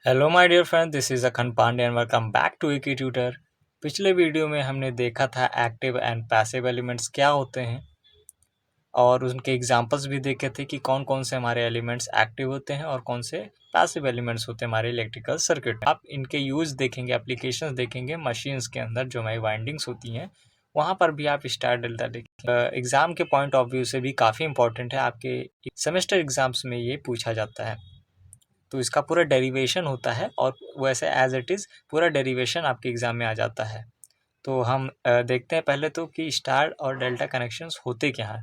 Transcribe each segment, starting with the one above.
Hello my dear friend, this is Akhan Pandey and welcome back to इकी tutor. पिछले video में हमने देखा था एक्टिव एंड पैसिव एलिमेंट्स क्या होते हैं और उनके एग्जांपल्स भी देखे थे कि कौन कौन से हमारे एलिमेंट्स एक्टिव होते हैं और कौन से पैसिव एलिमेंट्स होते हैं हमारे इलेक्ट्रिकल सर्किट में। आप इनके यूज़ देखेंगे, एप्लीकेशंस देखेंगे मशीन्स के अंदर जो हमारी वाइंडिंग्स होती हैं, वहाँ पर भी आप स्टार डेल्टा देखेंगे। एग्ज़ाम के पॉइंट ऑफ व्यू से भी काफ़ी इंपॉर्टेंट है, आपके सेमेस्टर एग्जाम्स में ये पूछा जाता है। तो इसका पूरा डेरिवेशन होता है और वैसे एज इट इज़ पूरा डेरिवेशन आपके एग्ज़ाम में आ जाता है। तो हम देखते हैं पहले तो कि स्टार और डेल्टा कनेक्शंस होते क्या हैं।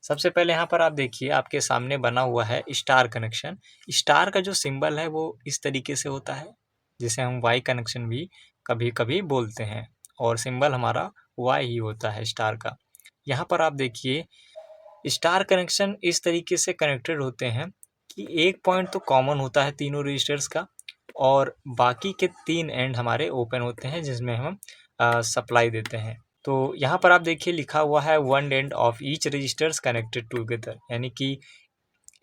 सबसे पहले यहाँ पर आप देखिए, आपके सामने बना हुआ है स्टार कनेक्शन। स्टार का जो सिंबल है वो इस तरीके से होता है, जिसे हम वाई कनेक्शन भी कभी कभी बोलते हैं, और सिंबल हमारा वाई ही होता है स्टार का। यहाँ पर आप देखिए, स्टार कनेक्शन इस तरीके से कनेक्टेड होते हैं कि एक पॉइंट तो कॉमन होता है तीनों रजिस्टर्स का, और बाकी के 3 एंड हमारे ओपन होते हैं जिसमें हम सप्लाई देते हैं। तो यहाँ पर आप देखिए लिखा हुआ है one end of each registers connected together, यानी कि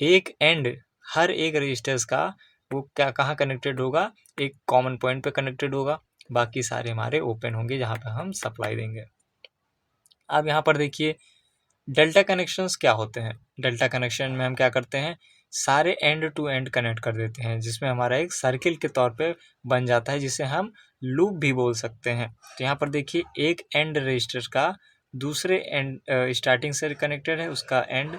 एक एंड हर एक रजिस्टर्स का वो क्या कहाँ कनेक्टेड होगा, एक कॉमन पॉइंट पे कनेक्टेड होगा, बाकी सारे हमारे ओपन होंगे जहाँ पे हम सप्लाई देंगे। अब यहाँ पर देखिए डेल्टा कनेक्शंस क्या होते हैं। डेल्टा कनेक्शन में हम क्या करते हैं, सारे एंड टू एंड कनेक्ट कर देते हैं, जिसमें हमारा एक सर्किल के तौर पे बन जाता है, जिसे हम लूप भी बोल सकते हैं। तो यहाँ पर देखिए एक एंड रजिस्टर का दूसरे एंड स्टार्टिंग से कनेक्टेड है, उसका एंड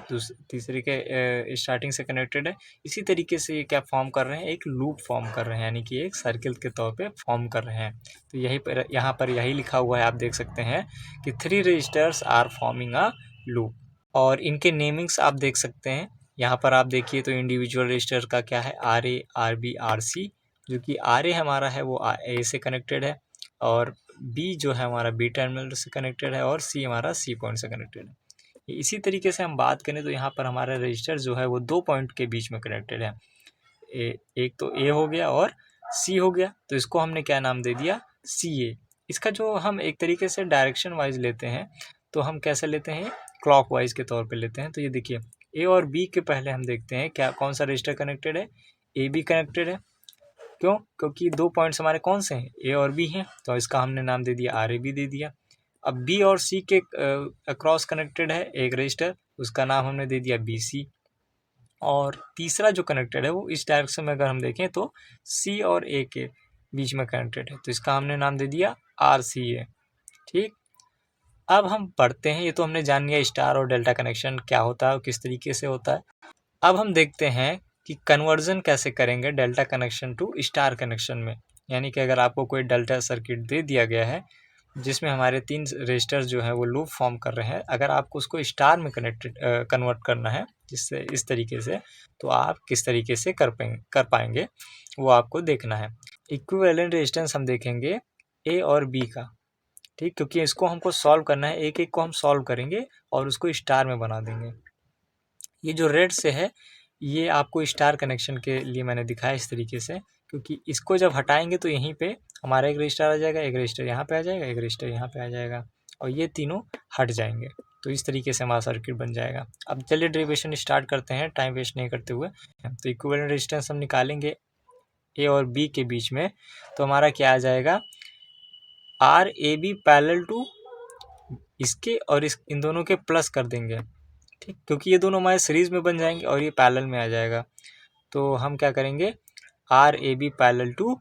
तीसरे के स्टार्टिंग से कनेक्टेड है। इसी तरीके से ये क्या फॉर्म कर रहे हैं, एक लूप फॉर्म कर रहे हैं, यानी कि एक सर्किल के तौर पे फॉर्म कर रहे हैं। तो यही पर यहाँ पर यही लिखा हुआ है, आप देख सकते हैं कि 3 registers are forming a loop. और इनके नेमिंग्स आप देख सकते हैं। यहाँ पर आप देखिए तो इंडिविजुअल रजिस्टर का क्या है, R A, R B, R C. जो कि आर ए हमारा है वो ए से कनेक्टेड है, और बी जो है हमारा बी टर्मिनल से कनेक्टेड है, और सी हमारा सी पॉइंट से कनेक्टेड है। इसी तरीके से हम बात करें तो यहाँ पर हमारा रजिस्टर जो है वो 2 पॉइंट के बीच में कनेक्टेड है। एक तो ए हो गया और सी हो गया, तो इसको हमने क्या नाम दे दिया, सी ए। इसका जो हम एक तरीके से डायरेक्शन वाइज लेते हैं, तो हम कैसे लेते हैं, क्लॉकवाइज के तौर पे लेते हैं। तो ये देखिए ए और बी के पहले हम देखते हैं क्या कौन सा रजिस्टर कनेक्टेड है, ए बी कनेक्टेड है। क्यों? क्योंकि 2 पॉइंट्स हमारे कौन से हैं, ए और बी हैं, तो इसका हमने नाम दे दिया आर ए बी दे दिया। अब बी और सी के अक्रॉस कनेक्टेड है एक रजिस्टर, उसका नाम हमने दे दिया बी सी। और तीसरा जो कनेक्टेड है वो इस डायरेक्शन में अगर हम देखें तो सी और ए के बीच में कनेक्टेड है, तो इसका हमने नाम दे दिया आर सी ए। ठीक, अब हम पढ़ते हैं, ये तो हमने जान लिया स्टार और डेल्टा कनेक्शन क्या होता है और किस तरीके से होता है। अब हम देखते हैं कि कन्वर्जन कैसे करेंगे delta connection to star connection में। यानी कि अगर आपको कोई डेल्टा सर्किट दे दिया गया है जिसमें हमारे 3 रजिस्टर्स जो है वो लूप फॉर्म कर रहे हैं, अगर आपको उसको स्टार में कन्वर्ट करना है जिससे इस तरीके से, तो आप किस तरीके से कर पाएंगे वो आपको देखना है। इक्विवेलेंट रेजिस्टेंस हम देखेंगे ए और बी का, ठीक, क्योंकि इसको हमको सॉल्व करना है, एक एक को हम सॉल्व करेंगे और उसको स्टार में बना देंगे। ये जो रेड से है ये आपको स्टार कनेक्शन के लिए मैंने दिखाया इस तरीके से, क्योंकि इसको जब हटाएंगे तो यहीं पे हमारा एक रजिस्टर आ जाएगा, एक रजिस्टर यहाँ पे आ जाएगा, एक रजिस्टर यहाँ पे आ जाएगा, और ये तीनों हट जाएंगे। तो इस तरीके से हमारा सर्किट बन जाएगा। अब चलिए डेरिवेशन स्टार्ट करते हैं टाइम वेस्ट नहीं करते हुए। तो इक्विवेलेंट रेजिस्टेंस हम निकालेंगे ए और बी के बीच में, तो हमारा क्या आ जाएगा, R A B parallel to इसके और इन दोनों के प्लस कर देंगे, ठीक, क्योंकि ये दोनों हमारे सीरीज में बन जाएंगे और ये पैरेलल में आ जाएगा। तो हम क्या करेंगे, R A B parallel to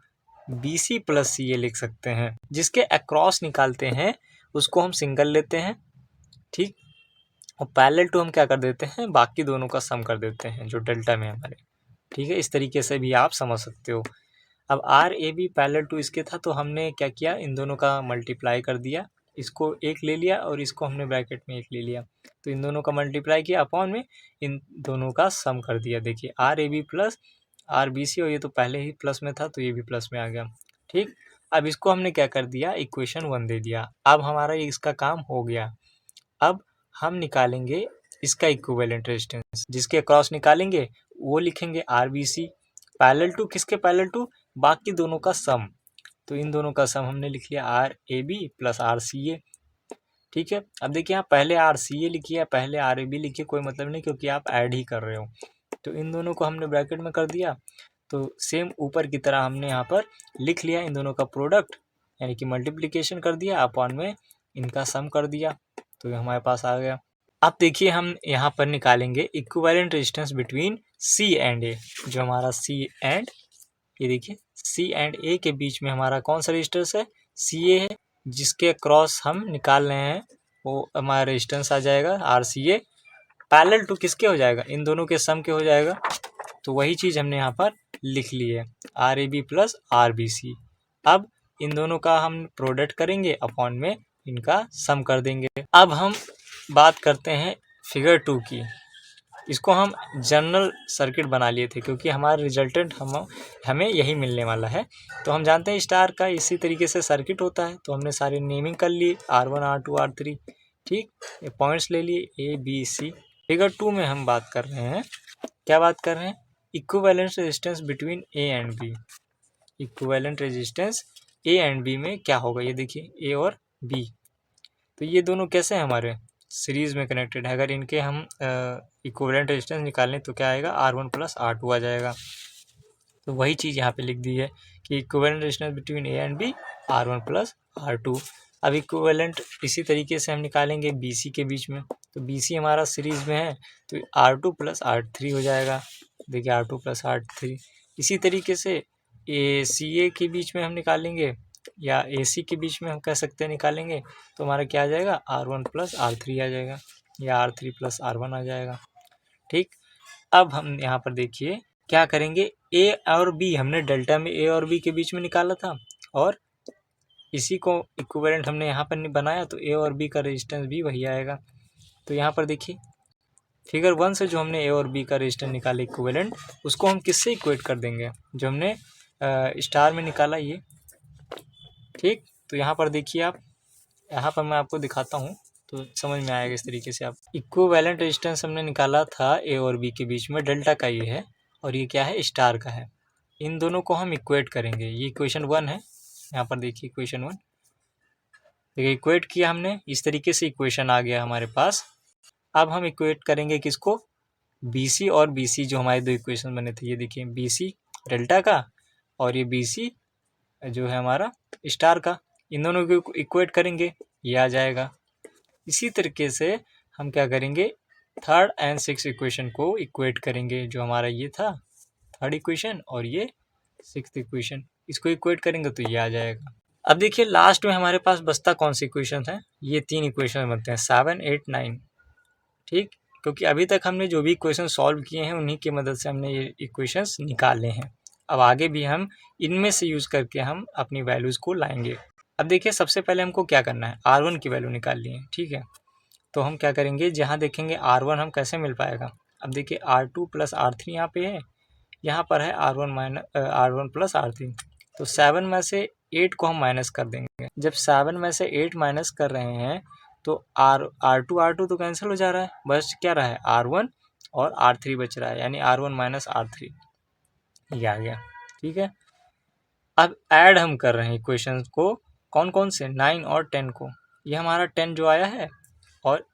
B C plus C ये लिख सकते हैं। जिसके अक्रॉस निकालते हैं उसको हम सिंगल लेते हैं, ठीक, और पैरेलल टू हम क्या कर देते हैं, बाकी दोनों का सम कर देते हैं जो डेल्टा में हमारे। ठीक है, इस तरीके से भी आप समझ सकते हो। अब R A B parallel to इसके था, तो हमने क्या किया, इन दोनों का मल्टीप्लाई कर दिया, इसको एक ले लिया और इसको हमने ब्रैकेट में एक ले लिया, तो इन दोनों का मल्टीप्लाई किया अपॉन में इन दोनों का सम कर दिया। देखिए R A B plus R B C, और ये तो पहले ही प्लस में था तो ये भी प्लस में आ गया। ठीक, अब इसको हमने क्या कर दिया, इक्वेशन 1 दे दिया। अब हमारा इसका काम हो गया। अब हम निकालेंगे इसका इक्विवेलेंट रेजिस्टेंस, जिसके अक्रॉस निकालेंगे वो लिखेंगे R B C parallel to किसके, पैरेलल टू बाकी दोनों का सम। तो इन दोनों का सम हमने लिख लिया R A B plus R C A. ठीक है, अब देखिए यहाँ पहले आर सी ए लिखिए या पहले आर ए बी लिखिए, कोई मतलब नहीं, क्योंकि आप ऐड ही कर रहे हो। तो इन दोनों को हमने ब्रैकेट में कर दिया, तो सेम ऊपर की तरह हमने यहाँ पर लिख लिया इन दोनों का प्रोडक्ट, यानी कि मल्टीप्लिकेशन कर दिया अपॉन में इनका सम कर दिया, तो ये हमारे पास आ गया। अब देखिए हम यहाँ पर निकालेंगे equivalent resistance between C and A. जो हमारा सी एंड, ये देखिए सी एंड ए के बीच में हमारा कौन सा रेजिस्टेंस है, सी ए है, जिसके क्रॉस हम निकाल रहे हैं वो हमारा रेजिस्टेंस आ जाएगा R C A, parallel to किसके हो जाएगा, इन दोनों के सम के हो जाएगा। तो वही चीज़ हमने यहाँ पर लिख ली है, R A B plus R B C. अब इन दोनों का हम प्रोडक्ट करेंगे अपॉन में इनका सम कर देंगे। अब हम बात करते हैं फिगर 2 की। इसको हम जनरल सर्किट बना लिए थे क्योंकि हमारा रिजल्टेंट हमें यही मिलने वाला है। तो हम जानते हैं स्टार का इसी तरीके से सर्किट होता है, तो हमने सारी नेमिंग कर ली, R1 R2 R3, ठीक, ये पॉइंट्स ले लिए A B C। फिगर 2 में हम बात कर रहे हैं, क्या बात कर रहे हैं, equivalent resistance between A and B। Equivalent resistance A and B में क्या होगा, ये देखिए A और B, तो ये दोनों कैसे हैं, हमारे सीरीज में कनेक्टेड है। अगर इनके हम इक्विवेलेंट रेजिस्टेंस निकालें तो क्या आएगा, R1 प्लस R2 आ जाएगा। तो वही चीज़ यहाँ पे लिख दी है कि equivalent resistance between A and B R1 plus R2। अब इक्विवेलेंट इसी तरीके से हम निकालेंगे BC के बीच में, तो BC हमारा सीरीज में है तो R2 प्लस R3 हो जाएगा। देखिए R2 प्लस R3। इसी तरीके से CA के बीच में हम निकालेंगे या AC के बीच में हम कह सकते हैं निकालेंगे, तो हमारा क्या आ जाएगा, R1 प्लस R3 आ जाएगा या R3 प्लस R1 आ जाएगा। ठीक, अब हम यहाँ पर देखिए क्या करेंगे, A और B हमने डेल्टा में A और B के बीच में निकाला था और इसी को इक्विवेलेंट हमने यहाँ पर बनाया, तो A और B का रेजिस्टेंस भी वही आएगा। तो यहाँ पर देखिए फिगर 1 से जो हमने A और B का रेजिस्टेंस निकाला इक्विवेलेंट, उसको हम किससे इक्वेट कर देंगे, जो हमने स्टार में निकाला ये। ठीक, तो यहाँ पर देखिए आप, यहाँ पर मैं आपको दिखाता हूँ तो समझ में आएगा इस तरीके से। आप इक्विवेलेंट रेजिस्टेंस हमने निकाला था A और B के बीच में, डेल्टा का ये है और ये क्या है, स्टार का है। इन दोनों को हम इक्वेट करेंगे, ये इक्वेशन 1 है। यहाँ पर देखिए इक्वेशन 1, देखिए इक्वेट किया हमने, इस तरीके से इक्वेशन आ गया हमारे पास। अब हम इक्वेट करेंगे किसको, BC और BC, जो हमारे दो इक्वेशन बने थे। ये देखिए BC डेल्टा का और ये BC जो है हमारा स्टार का, इन दोनों को इक्वेट करेंगे, ये आ जाएगा। इसी तरीके से हम क्या करेंगे, थर्ड एंड सिक्स इक्वेशन को इक्वेट करेंगे, जो हमारा ये था थर्ड इक्वेशन और ये सिक्स्थ इक्वेशन, इसको इक्वेट करेंगे तो ये आ जाएगा। अब देखिए लास्ट में हमारे पास बचता कौन सी इक्वेशन है, ये 3 इक्वेशन बनते हैं 7 8 9। ठीक, क्योंकि अभी तक हमने जो भी इक्वेशन सॉल्व किए हैं उन्हीं की मदद से हमने ये इक्वेशंस निकाले हैं। अब आगे भी हम इनमें से यूज़ करके हम अपनी वैल्यूज़ को लाएंगे। अब देखिए सबसे पहले हमको क्या करना है, R1 की वैल्यू निकालनी है। ठीक है, तो हम क्या करेंगे, जहाँ देखेंगे R1 हम कैसे मिल पाएगा। अब देखिए R2 प्लस R3 यहाँ पे है, यहाँ पर है R1 प्लस R3, तो 7 में से 8 को हम माइनस कर देंगे। जब 7 में से 8 माइनस कर रहे हैं तो R2 तो कैंसिल हो जा रहा है, बस क्या रहा है R1 और R3 बच रहा है, यानी R1 माइनस R3, ये आ गया। ठीक है, अब ऐड हम कर रहे हैं इक्वेशंस को, कौन कौन से, 9 और 10 को। ये हमारा 10 जो आया है और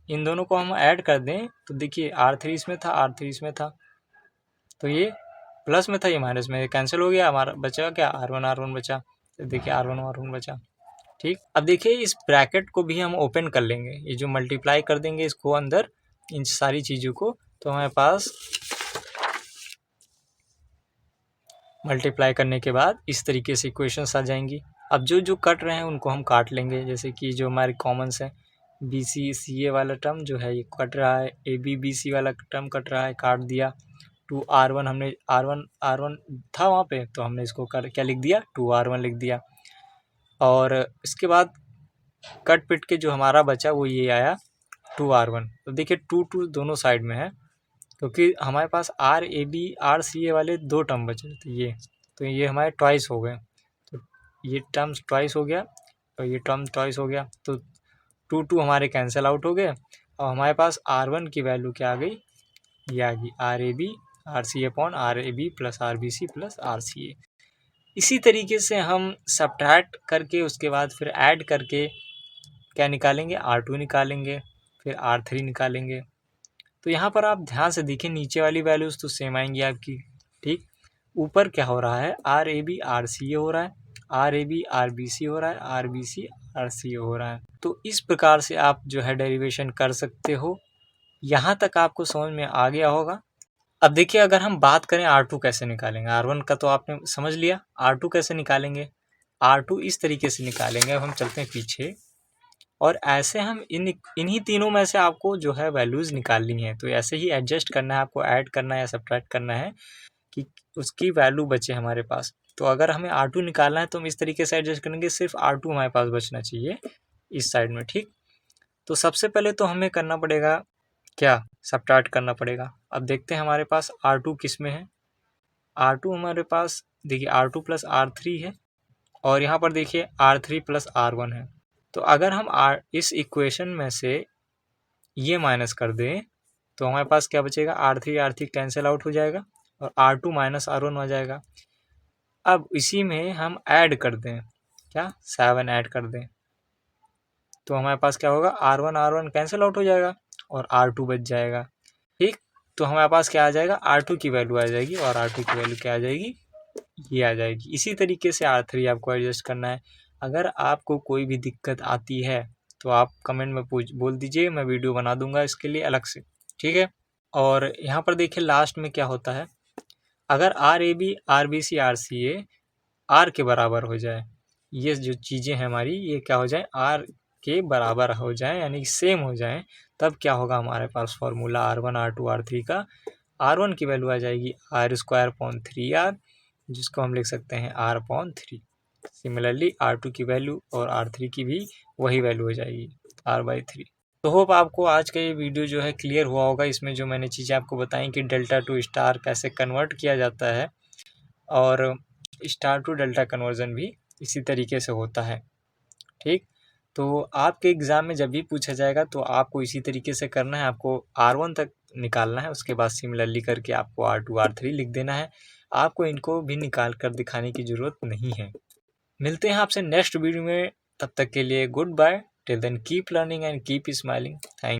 इन दोनों को हम ऐड कर दें तो देखिए R3 इसमें था, R3 इसमें था, तो ये प्लस में था, ये माइनस में, कैंसिल हो गया, हमारा बचा क्या, R1 बचा। तो देखिए R1 बचा। ठीक, अब देखिए इस ब्रैकेट को भी हम ओपन कर लेंगे, ये जो मल्टीप्लाई कर देंगे इसको अंदर इन सारी चीज़ों को, तो हमारे पास मल्टीप्लाई करने के बाद इस तरीके से इक्वेशंस आ जाएंगी। अब जो जो कट रहे हैं उनको हम काट लेंगे, जैसे कि जो हमारे कॉमन्स है, BC CA वाला टर्म जो है ये कट रहा है, AB BC वाला टर्म कट रहा है, काट दिया। 2R1 हमने R1 था वहाँ पे, तो हमने इसको क्या लिख दिया, 2R1 लिख दिया। और इसके बाद कट पिट के जो हमारा बचा वो ये आया 2R1। तो देखिए 2 दोनों साइड में है, क्योंकि हमारे पास RAB RCA वाले दो टर्म बचे थे ये, तो ये हमारे ट्वाइस हो गए, तो ये टर्म्स ट्वाइस हो गया और ये टर्म ट्वाइस हो गया, तो 2 हमारे कैंसिल आउट हो गए और हमारे पास R1 की वैल्यू क्या आ गई, ये आ गई RAB RCA upon RAB plus RBC plus RCA। इसी तरीके से हम सब्ट्रैक्ट करके उसके बाद फिर ऐड करके क्या निकालेंगे, R2 निकालेंगे, फिर R3 निकालेंगे। तो यहाँ पर आप ध्यान से देखिए नीचे वाली वैल्यूज़ तो सेम आएंगी आपकी। ठीक, ऊपर क्या हो रहा है, R A B R C A हो रहा है, R A B R B C हो रहा है, R B C R C A हो रहा है। तो इस प्रकार से आप जो है डेरिवेशन कर सकते हो। यहाँ तक आपको समझ में आ गया होगा। अब देखिए, अगर हम बात करें R2 कैसे निकालेंगे, R1 का तो आपने समझ लिया, R2 कैसे निकालेंगे। R2 इस तरीके से निकालेंगे। अब हम चलते हैं पीछे, और ऐसे हम इन्हीं तीनों में से आपको जो है वैल्यूज़ निकालनी है। तो ऐसे ही एडजस्ट करना है, आपको ऐड करना है या सब्ट्रैक्ट करना है कि उसकी वैल्यू बचे हमारे पास। तो अगर हमें R2 निकालना है तो हम इस तरीके से एडजस्ट करेंगे, सिर्फ R2 हमारे पास बचना चाहिए इस साइड में, ठीक। तो सबसे पहले तो हमें करना पड़ेगा क्या, सब्ट्रैक्ट करना पड़ेगा। अब देखते हैं हमारे पास R2 किस में है। R2 हमारे पास देखिए R2 प्लस R3 है, और यहाँ पर देखिए R3 प्लस R1 है। तो अगर हम इस इक्वेशन में से ये माइनस कर दें तो हमारे पास क्या बचेगा, R3 कैंसिल आउट हो जाएगा और R2 माइनस R1 हो जाएगा। अब इसी में हम ऐड कर दें, क्या 7 ऐड कर दें, तो हमारे पास क्या होगा, R1 कैंसिल आउट हो जाएगा और R2 बच जाएगा, ठीक। तो हमारे पास क्या आ जाएगा, R2 की वैल्यू आ जाएगी, और R2 की वैल्यू क्या आ जाएगी, ये आ जाएगी। इसी तरीके से R3 आपको एडजस्ट करना है। अगर आपको कोई भी दिक्कत आती है तो आप कमेंट में बोल दीजिए, मैं वीडियो बना दूंगा इसके लिए अलग से, ठीक है। और यहाँ पर देखिए लास्ट में क्या होता है, अगर R A B R B C R C A R के बराबर हो जाए, ये जो चीज़ें हैं हमारी ये क्या हो जाए, आर के बराबर हो जाए, यानी सेम हो जाए, तब क्या होगा हमारे पास फॉर्मूला R1 R2 R3 का। R1 की वैल्यू आ जाएगी R² जिसको हम लिख सकते हैं R/3। सिमिलरली R2 की वैल्यू और R3 की भी वही वैल्यू हो जाएगी R/3। तो होप आपको आज का ये वीडियो जो है क्लियर हुआ होगा। इसमें जो मैंने चीज़ें आपको बताई कि डेल्टा टू स्टार कैसे कन्वर्ट किया जाता है, और स्टार टू डेल्टा कन्वर्जन भी इसी तरीके से होता है, ठीक। तो आपके एग्ज़ाम में जब भी पूछा जाएगा तो आपको इसी तरीके से करना है, आपको R1 तक निकालना है, उसके बाद सिमिलरली करके आपको R2 R3 लिख देना है। आपको इनको भी निकाल कर दिखाने की ज़रूरत नहीं है। मिलते हैं आपसे नेक्स्ट वीडियो में, तब तक के लिए goodbye. Till then keep learning and keep smiling. Thank